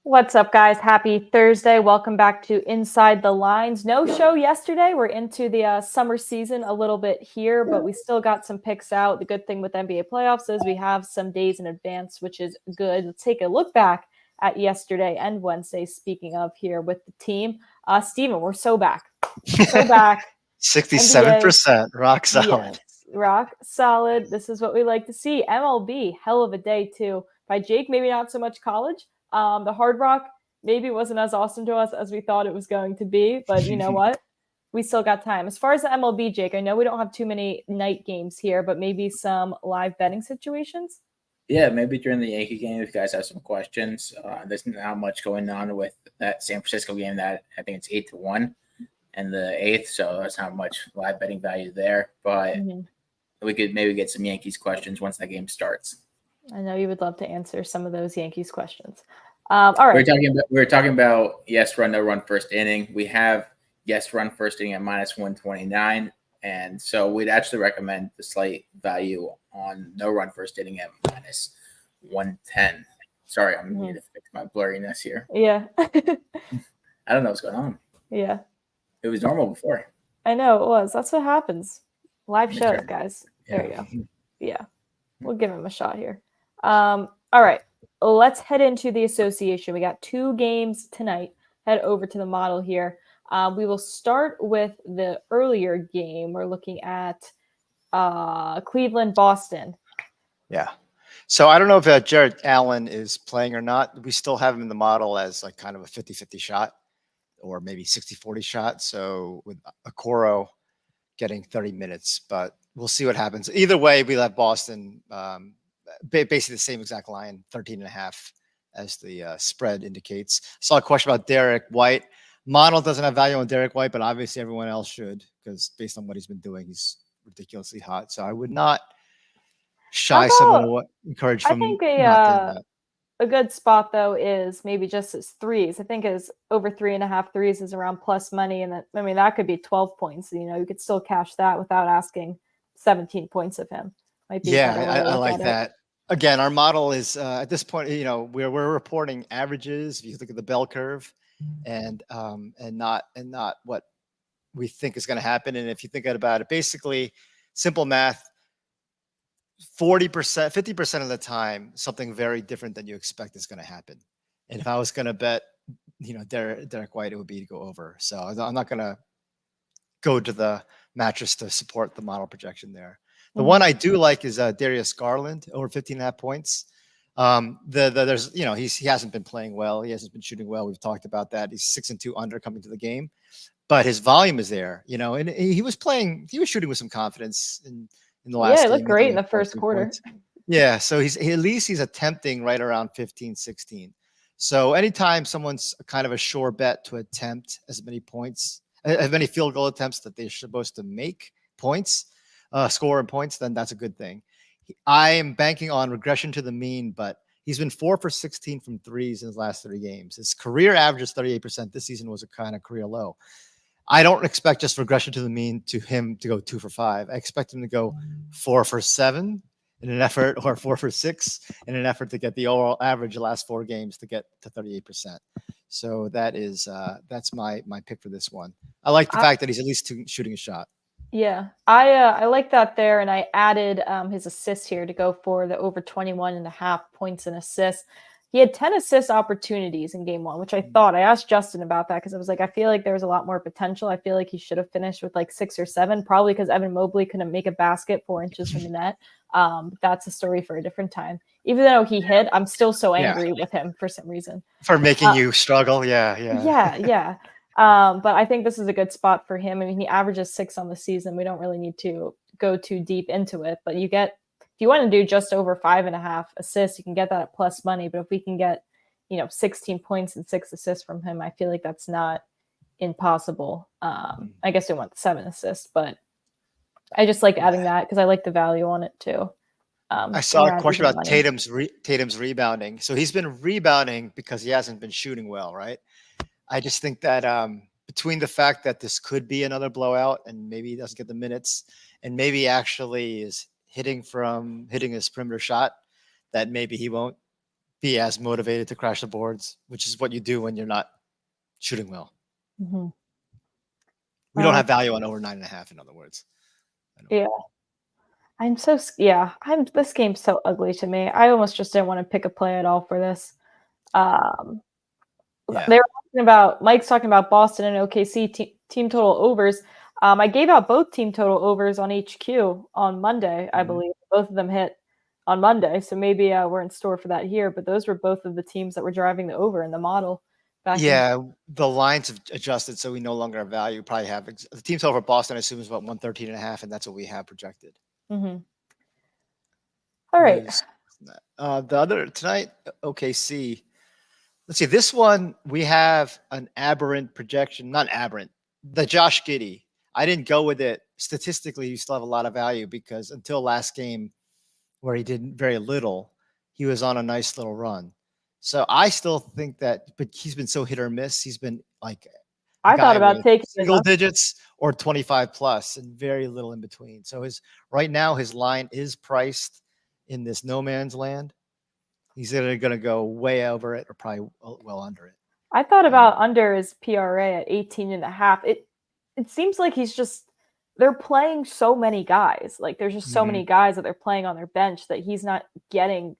What's up, guys? Happy Thursday. Welcome back to Inside the Lines. No show yesterday. We're into the summer season a little bit here, but we still got some picks out. The good thing with NBA playoffs is we have some days in advance, which is good. Let's take a look back at yesterday and Wednesday. Speaking of here with the team, Steven, we're so back. So back. 67%. Rock solid. Yes, rock solid. This is what we like to see. MLB, hell of a day, too. By Jake, maybe not so much college. The Hard Rock maybe wasn't as awesome to us as we thought it was going to be, but you know what? We still got time. As far as the MLB, Jake, I know we don't have too many night games here, but maybe some live betting situations? Yeah, maybe during the Yankee game, if you guys have some questions. There's not much going on with that San Francisco game that I think it's 8-1 and the 8th, so there's not much live betting value there, but we could maybe get some Yankees questions once that game starts. I know you would love to answer some of those Yankees questions. All right. We're talking about yes run, no run first inning. We have yes run first inning at -129, and so we'd actually recommend the Slate value on no run first inning at -110. Sorry, I'm going to fix my blurriness here. Yeah. I don't know what's going on. Yeah. It was normal before. I know it was. That's what happens. Live shows, guys. Yeah. There you go. Yeah. We'll give him a shot here. All right. Let's head into the association. We got 2 games tonight. Head over to the model here. We will start with the earlier game. We're looking at Cleveland, Boston. Yeah. So I don't know if Jared Allen is playing or not. We still have him in the model as like kind of a 50-50 shot or maybe 60-40 shot. So with Okoro getting 30 minutes, but we'll see what happens. Either way, we have Boston basically the same exact line, 13.5 as the spread indicates. I saw a question about Derek White. Model doesn't have value on Derek White, but obviously everyone else should because based on what he's been doing, he's ridiculously hot. So I would not shy someone away, encourage from. I think a good spot though is maybe just his threes. I think his over 3.5 threes is around plus money, and that could be 12 points. You could still cash that without asking 17 points of him. I like that. Again, our model is at this point, we're reporting averages. If you look at the bell curve, and not what we think is going to happen. And if you think about it, basically, simple math: 40%, 50% of the time, something very different than you expect is going to happen. And if I was going to bet, Derek White, it would be to go over. So I'm not going to go to the mattress to support the model projection there. The one I do like is Darius Garland over 15.5 points. There's he hasn't been playing well. He hasn't been shooting well. We've talked about that. He's 6-2 under coming to the game, but his volume is there. And he was shooting with some confidence in the last. Yeah, it looked great in the first quarter. Yeah, so he's attempting right around 15, 16. So anytime someone's kind of a sure bet to attempt as many field goal attempts that they're supposed to make points. Score and points, then that's a good thing. I am banking on regression to the mean, but he's been 4 for 16 from threes in his last 3 games. His career average is 38%. This season was a kind of career low. I don't expect just regression to the mean to him to go 2 for 5. I expect him to go 4 for 7 in an effort, or 4 for 6 in an effort to get the overall average the last 4 games to get to 38%. So that's my pick for this one. I like the fact that he's at least shooting a shot. Yeah, I like that there, and I added his assists here to go for the over 21.5 points and assists. He had 10 assist opportunities in game 1, which I asked Justin about that because I was like, I feel like there was a lot more potential. I feel like he should have finished with like 6 or 7, probably because Evan Mobley couldn't make a basket 4 inches from the net. That's a story for a different time. Even though he hit, I'm still so angry with him for some reason. For making you struggle, yeah. But I think this is a good spot for him. I mean, he averages 6 on the season. We don't really need to go too deep into it, but if you want to do just over 5.5 assists, you can get that at plus money. But if we can get, 16 points and 6 assists from him, I feel like that's not impossible. I guess they want 7 assists, but I just like adding that because I like the value on it too. I saw a question about Tatum's rebounding. So he's been rebounding because he hasn't been shooting well, right? I just think that between the fact that this could be another blowout and maybe he doesn't get the minutes and maybe actually is hitting his perimeter shot, that maybe he won't be as motivated to crash the boards, which is what you do when you're not shooting well. Mm-hmm. We don't have value on over 9.5, in other words. Yeah. This game's so ugly to me. I almost just didn't want to pick a play at all for this. Mike's talking about Boston and OKC team total overs. I gave out both team total overs on HQ on Monday, I believe. Both of them hit on Monday, so maybe we're in store for that here. But those were both of the teams that were driving the over in the model. The lines have adjusted, so we no longer have value. Probably have the team total for Boston, I assume, is about 113.5, and that's what we have projected. Mm-hmm. All right. The other tonight, OKC. Let's see. This one we have an aberrant projection, not aberrant. The Josh Giddey. I didn't go with it. Statistically, you still have a lot of value because until last game, where he did very little, he was on a nice little run. So I still think that, but he's been so hit or miss. He's been like, I thought about taking single digits or 25 plus and very little in between. So right now his line is priced in this no man's land. He's either going to go way over it or probably well under it. I thought about under his PRA at 18.5. It seems like they're playing so many guys. Like there's just so many guys that they're playing on their bench that he's not getting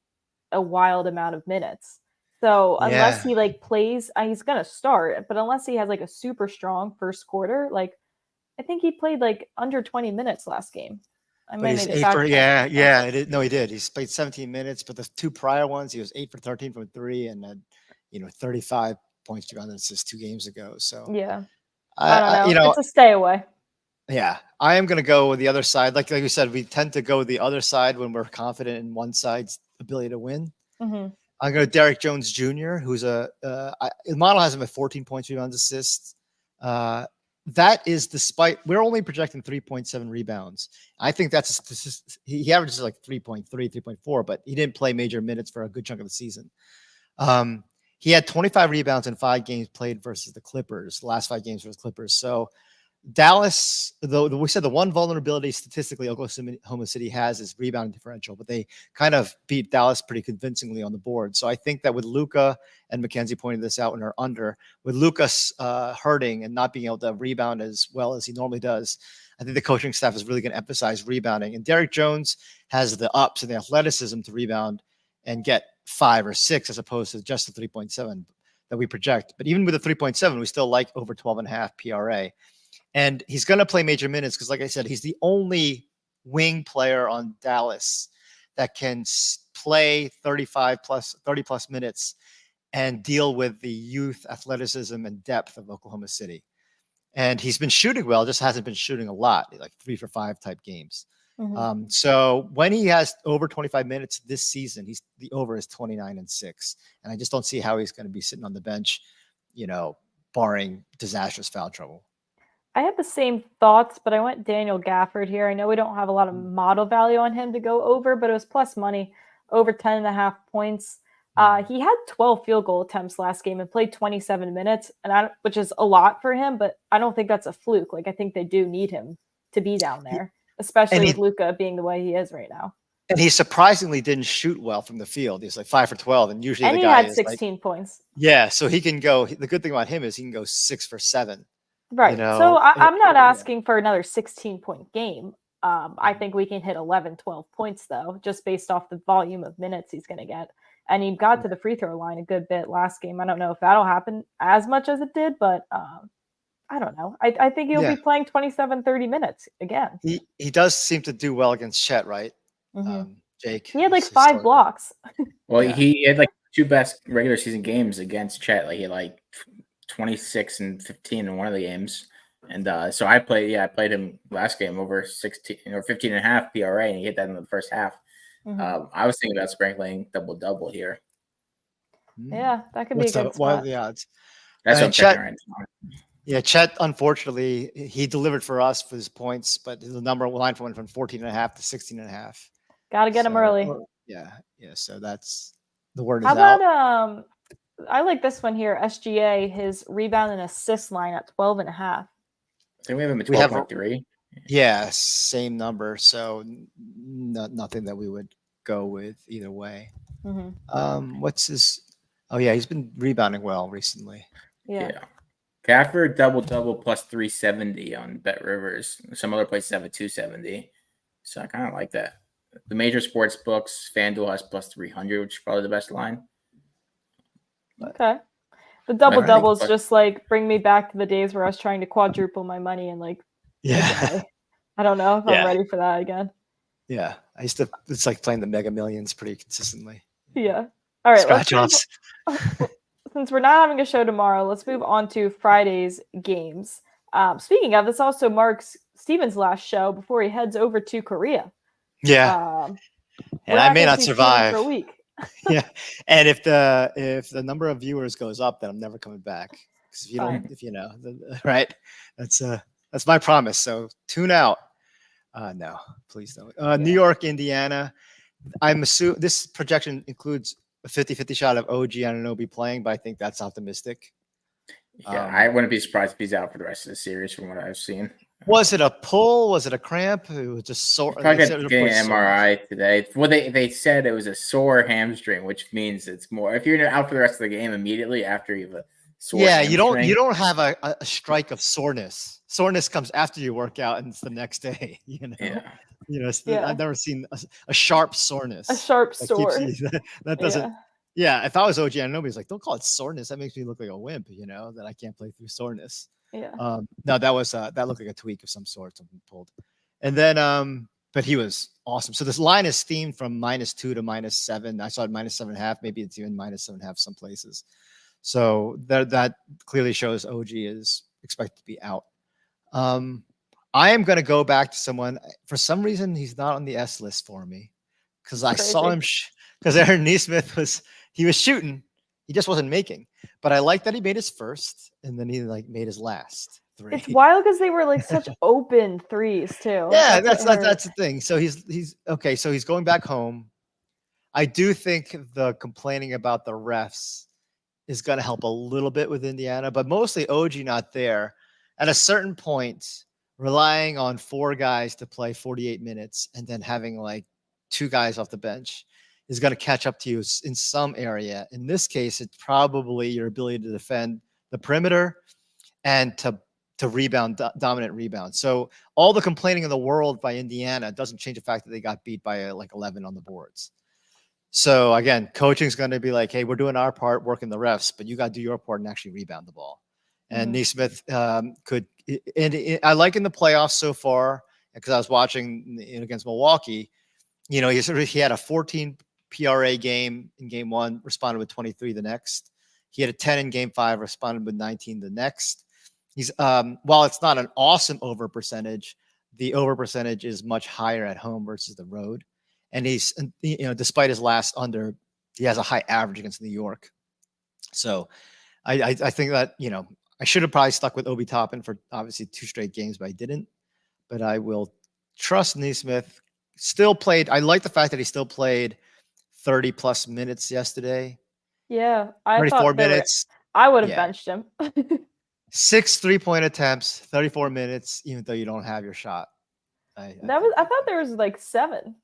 a wild amount of minutes. So unless he plays, he's going to start, but unless he has a super strong first quarter, I think he played under 20 minutes last game. He did. He's played 17 minutes, but the 2 prior ones, he was 8 for 13 from 3 and had, 35 points to assists 2 games ago. So yeah, I don't know. It's a stay away. Yeah, I am going to go with the other side. Like you said, we tend to go the other side when we're confident in one side's ability to win. Mm-hmm. I'm going to Derek Jones Jr., who's the model has him at 14 points, rebounds, assists. That is despite we're only projecting 3.7 rebounds. I think he averages 3.3, 3.4, but he didn't play major minutes for a good chunk of the season. He had 25 rebounds in 5 games played versus the Clippers, the last 5 games versus Clippers. So Dallas, though we said the one vulnerability statistically Oklahoma City has is rebound differential, but they kind of beat Dallas pretty convincingly on the board. So I think that with Luka, and Mackenzie pointed this out in our under, with Luka hurting and not being able to rebound as well as he normally does, I think the coaching staff is really going to emphasize rebounding. And Derek Jones has the ups and the athleticism to rebound and get 5 or 6 as opposed to just the 3.7 that we project. But even with the 3.7, we still like over 12.5 PRA. And he's going to play major minutes because, like I said, he's the only wing player on Dallas that can play 30 plus minutes and deal with the youth, athleticism, and depth of Oklahoma City. And he's been shooting well, just hasn't been shooting a lot, 3 for 5 type games. Mm-hmm. So when he has over 25 minutes this season, the over is 29-6. And I just don't see how he's going to be sitting on the bench, barring disastrous foul trouble. I had the same thoughts, but I went Daniel Gafford here. I know we don't have a lot of model value on him to go over, but it was plus money, over 10.5 points. He had 12 field goal attempts last game and played 27 minutes, which is a lot for him, but I don't think that's a fluke. I think they do need him to be down there, especially with Luka being the way he is right now. And he surprisingly didn't shoot well from the field. He's 5 for 12, and usually he had 16 points. Yeah, so he can go. The good thing about him is he can go 6 for 7. Right. So I'm not asking for another 16-point game. I think we can hit 11, 12 points, though, just based off the volume of minutes he's going to get. And he got to the free throw line a good bit last game. I don't know if that'll happen as much as it did, but I don't know. I think he'll be playing 27, 30 minutes again. He does seem to do well against Chet, right? Mm-hmm. Jake. He had 5 blocks. Well, he had 2 best regular season games against Chet. He had 26 and 15 in one of the games. And so I played him last game over 16 or 15.5 PRA, and he hit that in the first half. Mm-hmm. I was thinking about sprinkling double here. Yeah, that could be a good spot. What are the odds? That's what I'm checking right now. Yeah, Chet, unfortunately, he delivered for us for his points, but the number line went from 14.5 to 16.5. Got to get him early. Yeah. So that's the word is How out. about I like this one here. SGA, his rebound and assist line at 12.5. I think we have him at 12.3. Yeah, same number. So nothing that we would go with either way. What's his? Oh yeah, he's been rebounding well recently. Yeah. Gafford double plus 370 on Bet Rivers. Some other places have a 270. So I kind of like that. The major sports books, FanDuel has plus 300, which is probably the best line. Okay. The doubles just like bring me back to the days where I was trying to quadruple my money and like, I don't know if I'm ready for that again. Yeah. It's like playing the Mega Millions pretty consistently. Yeah. All right. Scratch-offs. Since we're not having a show tomorrow, let's move on to Friday's games. Speaking of, this also marks Steven's last show before he heads over to Korea. Yeah. And I may not survive. For a week. Yeah. And if the number of viewers goes up, then I'm never coming back. Because right? That's my promise. So tune out. No, please don't. New York, Indiana. I'm assuming this projection includes a 50-50 shot of OG Anunoby playing, but I think that's optimistic. Yeah, I wouldn't be surprised if he's out for the rest of the series from what I've seen. Was it a pull? Was it a cramp? It was just sore. Probably getting an MRI today. Well, they said it was a sore hamstring, which means it's more. If you're out for the rest of the game immediately after you have a sore hamstring, you don't have a strike of soreness. Soreness comes after you work out, and it's the next day. I've never seen a sharp soreness. A sharp sore. That doesn't. Yeah, if I was OG Anunoby, it's like, don't call it soreness. That makes me look like a wimp. That I can't play through soreness. Yeah. No, that looked like a tweak of some sort, something pulled. And then, but he was awesome. So this line is themed from -2 to -7. I saw it -7.5. Maybe it's even -7.5 some places. So that clearly shows OG is expected to be out. I am going to go back to someone. For some reason, he's not on the S list for me because I saw him because Aaron Nesmith was shooting. He just wasn't making. But I like that he made his first and then he made his last 3. It's wild because they were like such open threes too. Yeah, that's the thing. So he's okay. So he's going back home. I do think the complaining about the refs is going to help a little bit with Indiana, but mostly OG not there. At a certain point, relying on 4 guys to play 48 minutes and then having like 2 guys off the bench is going to catch up to you in some area. In this case, it's probably your ability to defend the perimeter and to rebound, dominant rebound. So all the complaining in the world by Indiana doesn't change the fact that they got beat by like 11 on the boards. So again, coaching is going to be like, hey, we're doing our part, working the refs, but you got to do your part and actually rebound the ball. And Nesmith could, and I like in the playoffs so far, because I was watching against Milwaukee, he had a 14 PRA game in game 1, responded with 23 the next. He had a 10 in game 5, responded with 19 the next. He's while it's not an awesome over percentage, the over percentage is much higher at home versus the road. And he's, despite his last under, he has a high average against New York. So I think that, I should have probably stuck with Obi Toppin for obviously 2 straight games, but I didn't. But I will trust Nesmith. Still played. I like the fact that he still played 30 plus minutes yesterday. Yeah. 34 minutes. I would have benched him. 6 3-point attempts, 34 minutes, even though you don't have your shot. I thought there was like 7.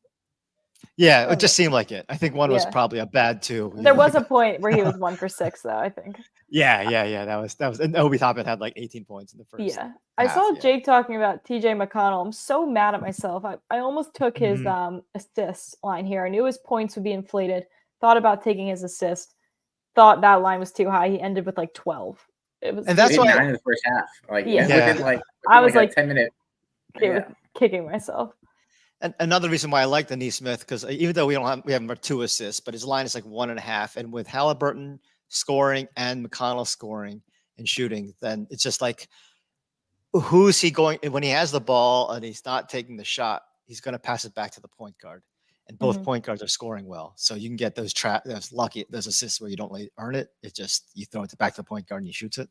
Yeah, it just seemed like it. I think one was probably a bad 2. There was a point where he was 1 for 6, though, I think. Yeah. That was. And Obi Toppin had like 18 points in the first. Yeah, I saw Jake talking about TJ McConnell. I'm so mad at myself. I almost took his assist line here. I knew his points would be inflated. Thought about taking his assist. Thought that line was too high. He ended with like 12. It was, and that's why 9 in the first half. I was like 10-minute. Kicking myself. And another reason why I like the Nesmith, because even though we have 2 assists, but his line is like 1.5, and with Halliburton scoring and McConnell scoring and shooting, then it's just like, who's he going? When he has the ball and he's not taking the shot, he's going to pass it back to the point guard, and both point guards are scoring well, so you can get those assists where you don't really earn it. It's just you throw it back to the point guard and he shoots it.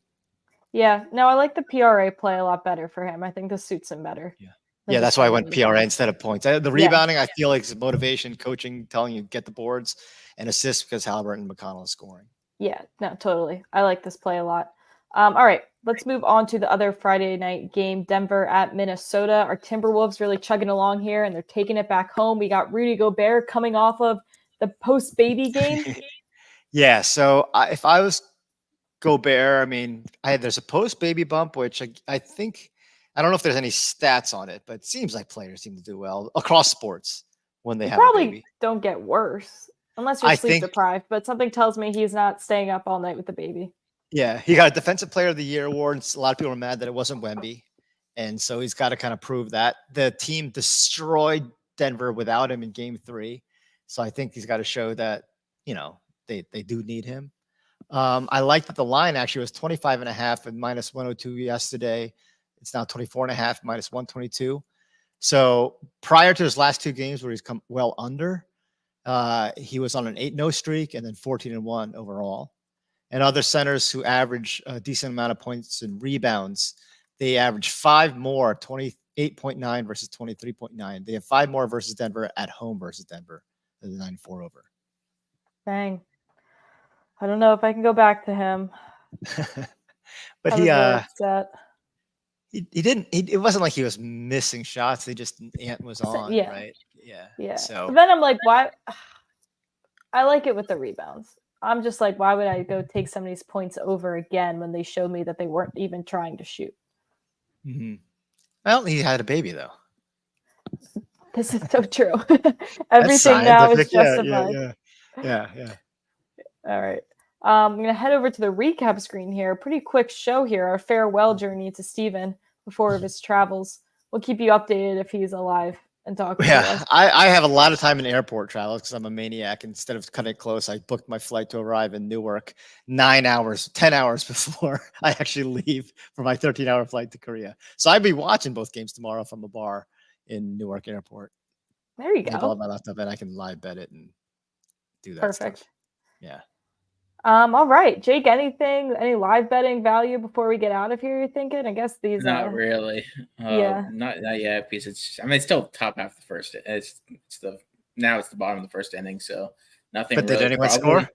Yeah. No, I like the PRA play a lot better for him. I think this suits him better. Yeah. than Yeah, just that's why I having went the PRA ball. instead of points. The rebounding, I feel like, is motivation, coaching, telling you get the boards, and assists because Halliburton and McConnell is scoring. Yeah, no, totally. I like this play a lot. All right, let's move on to the other Friday night game, Denver at Minnesota. Our Timberwolves really chugging along here, and they're taking it back home. We got Rudy Gobert coming off of the post-baby game. Yeah, so if I was Gobert, I mean, there's a post-baby bump, which I think, I don't know if there's any stats on it, but it seems like players seem to do well across sports when they have a Probably baby. don't get worse unless you're sleep deprived, but something tells me he's not staying up all night with the baby. Yeah, he got a Defensive Player of the Year award. And a lot of people are mad that it wasn't Wemby. And so he's got to kind of prove that. The team destroyed Denver without him in game 3. So I think he's got to show that, they do need him. I like that the line actually was 25.5 and minus 102 yesterday. It's now 24.5 minus 122. So prior to his last 2 games where he's come well under, he was on an 8-0 streak and then 14-1 overall. And other centers who average a decent amount of points and rebounds, they average 5 more, 28.9 versus 23.9. They have 5 more versus Denver at home versus Denver than the 9-4 over. Dang. I don't know if I can go back to him. But he upset. He didn't. It wasn't like he was missing shots. They just Ant was on, yeah. right? Yeah. So but then I'm like, why? I like it with the rebounds. I'm just like, why would I go take some of these points over again when they showed me that they weren't even trying to shoot? Mm-hmm. Well, he had a baby though. This is so true. Everything now is justified. Yeah. All right. I'm going to head over to the recap screen here. Pretty quick show here. Our farewell journey to Steven before his travels. We'll keep you updated if he's alive and talking to us. I have a lot of time in airport travel because I'm a maniac. Instead of cutting it close, I booked my flight to arrive in Newark 10 hours before I actually leave for my 13-hour flight to Korea. So I'll be watching both games tomorrow from a bar in Newark Airport. There you go. All my laptop, and I can live bet it and do that. Perfect. Stuff. Yeah. All right, Jake. Any live betting value before we get out of here? You're thinking? I guess these. Not really. Not yet because it's still top half the first. It's the bottom of the first inning, so nothing. But really, did anyone score?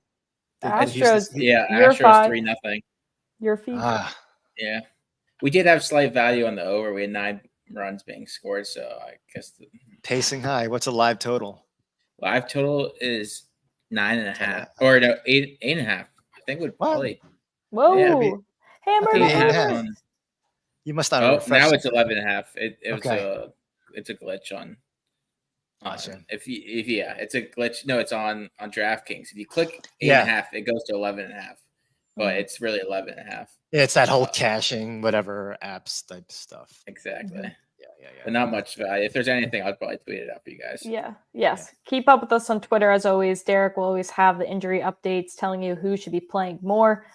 Astros. Astros 3-0. Your feet. Yeah, we did have slight value on the over. We had 9 runs being scored, so I guess pacing high. What's a live total? Live total is 9.5 or no 8.5. I think would probably. Whoa! Yeah, hammer! You must not. Now it's 11.5. It's a glitch on. Awesome. If it's a glitch. No, it's on DraftKings. If you click 8.5, it goes to 11.5. But it's really 11.5. Yeah, it's that whole caching, whatever apps type stuff. Exactly. Mm-hmm. Yeah. But not much value. If there's anything, I'll probably tweet it out for you guys. Yeah. Yes. Yeah. Keep up with us on Twitter as always. Derek will always have the injury updates telling you who should be playing more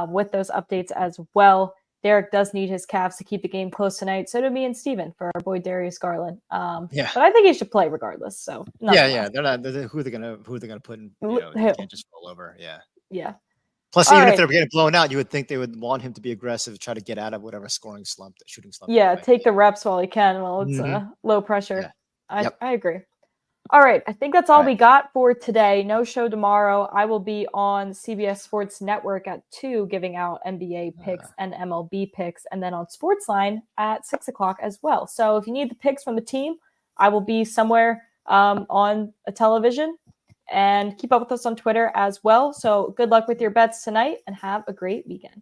with those updates as well. Derek does need his Cavs to keep the game close tonight. So do me and Steven for our boy Darius Garland. But I think he should play regardless. So they're not. Who they're gonna put in? You can't just roll over. Yeah. Plus, even if they're getting blown out, you would think they would want him to be aggressive, try to get out of whatever shooting slump. Yeah, take the reps while he can while it's low pressure. Yeah. I agree. All right, I think that's all we got for today. No show tomorrow. I will be on CBS Sports Network at 2 giving out NBA picks and MLB picks, and then on Sportsline at 6 o'clock as well. So if you need the picks from the team, I will be somewhere on a television. And keep up with us on Twitter as well. So good luck with your bets tonight and have a great weekend.